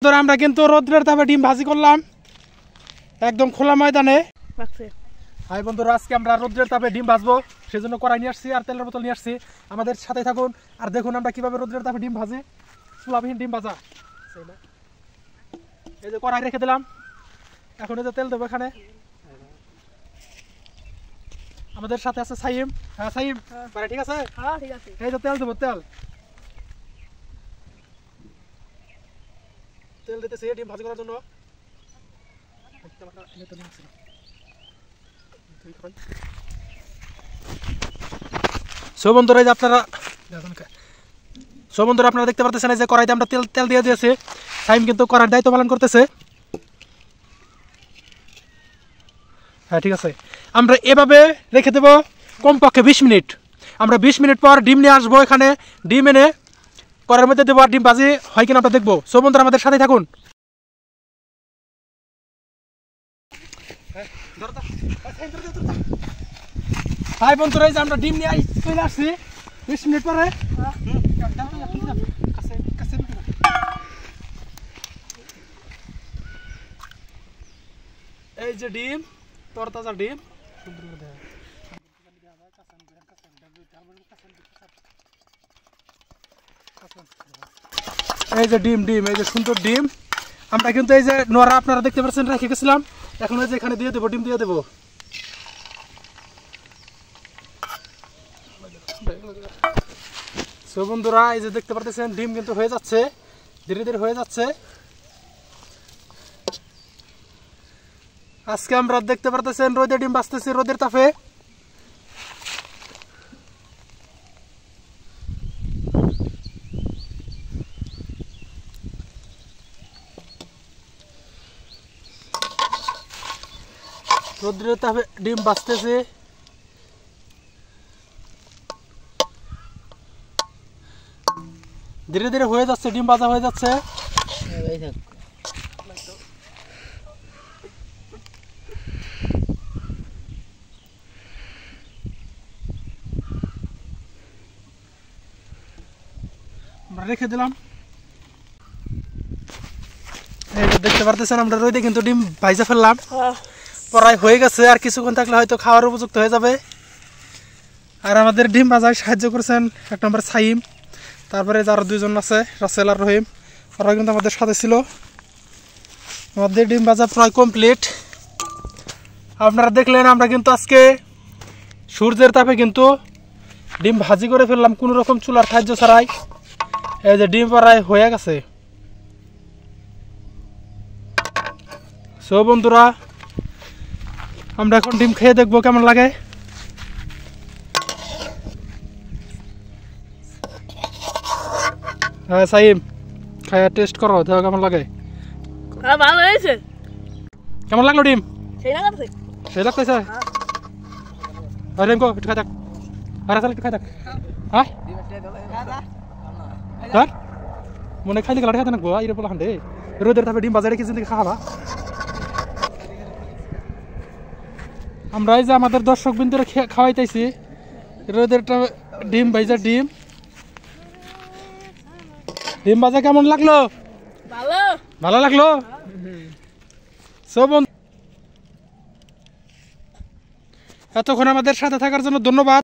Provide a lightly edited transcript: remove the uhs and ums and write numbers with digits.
ধরে আমরা কিন্তু রোদ্রের তাপে ডিম ভাজি করলাম একদম খোলা ময়দানে। হাই বন্ধুরা, আজকে আমরা রোদ্রের তাপে ডিম ভাজবো, সেজন্য কড়াই নিয়ে আসছি আর তেলের বোতল নিয়ে আসছি। আমাদের সাথে থাকুন আর দেখুন আমরা কিভাবে রোদ্রের তাপে ডিম ভাজি। চুলাবিহীন ডিম ভাজা। এই যে কড়াই রেখে দিলাম, এখন এই যে তেল দেবো এখানে। আমাদের সাথে আছে সাইম। হ্যাঁ সাইম, ঠিক আছে। এই যে তেল দেবো, তেল দিতেছি ডিম ভাজি করার জন্য। বন্ধুরা আপনারা দেখতে পারতেছেন যে কড়াইতে আমরা তেল দিয়ে দিয়েছি। সাইম কিন্তু কড়াইয়ের দায়িত্ব পালন করতেছে। হ্যাঁ ঠিক আছে, আমরা এভাবে রেখে দেবো কমপক্ষে 20 মিনিট। আমরা 20 মিনিট পর ডিম নিয়ে আসবো এখানে। ডিম এনে কড়াইয়ের মধ্যে দেবো আর ডিম ভাজি হয় কিনা আমরা দেখবো। বন্ধুরা আমাদের সাথে থাকুন। হাই বন্ধুরা, এই যে আমরা ডিম নিয়ে চলে আসছি 20 মিনিট পরে। এই যে ডিম, তরতাজা ডিম। এই যে ডিম, এই যে সুন্দর ডিম। আমরা কিন্তু এই যে নোরা আপনারা দেখতে পাচ্ছেন রেখে গেছিলাম, এখন এই যে এখানে দিয়ে দেবো, ডিম দিয়ে দেবো। বন্ধুরা এই যে দেখতে পাচ্ছেন ডিম কিন্তু হয়ে যাচ্ছে, ধীরে ধীরে হয়ে যাচ্ছে। আজকে আমরা দেখতে পারতেছেন রোদে ডিম ভাজতেছি, রোদের তাপে। রোদের তাপে ডিম ভাজতেছে। ধীরে ধীরে হয়ে যাচ্ছে, ডিম ভাজা হয়ে যাচ্ছে। আমরা রেখে দিলাম। এই যে দেখতে পারতেছেন আমরা রোদে কিন্তু ডিম ভাজা ফেললাম, প্রায় হয়ে গেছে। আর কিছুক্ষণ থাকলে হয়তো খাওয়ার উপযুক্ত হয়ে যাবে। আর আমাদের ডিম ভাজায় সাহায্য করেছেন এক নম্বর সাইম, তারপরে যারা দুইজন আছে রাসেল আর রহিম, ওরা কিন্তু আমাদের সাথে ছিল। আমাদের ডিম ভাজা প্রায় কমপ্লিট। আপনারা দেখলেন আমরা কিন্তু আজকে সূর্যের তাপে কিন্তু ডিম ভাজি করে ফেললাম, কোনো রকম চুলার সাহায্য ছাড়াই। এই যে ডিম প্রায় হয়ে গেছে। বন্ধুরা আমরা এখন ডিম খেয়ে দেখবো কেমন লাগে। হ্যাঁ সাইম, খায়া টেস্ট করো, দেখো কেমন লাগে। ভালো হয়েছে। কেমন লাগলো ডিম? সেই লাগতেছে। একটু খাই থাক, একটু খাই থাক। হ্যাঁ মনে খাইলে গেলে খাইতে নাকবো এর বলা হান্ডে। রোদের তাপে ডিম বাজারে কিছু খাওয়াবা। আমরা এই যে আমাদের দর্শক বিন্দুরে খাওয়াইতেছি রোদের ডিম ভাজা। ডিম ভাজা কেমন লাগলো? ভালো লাগলো। এতক্ষণ আমাদের সাথে থাকার জন্য ধন্যবাদ।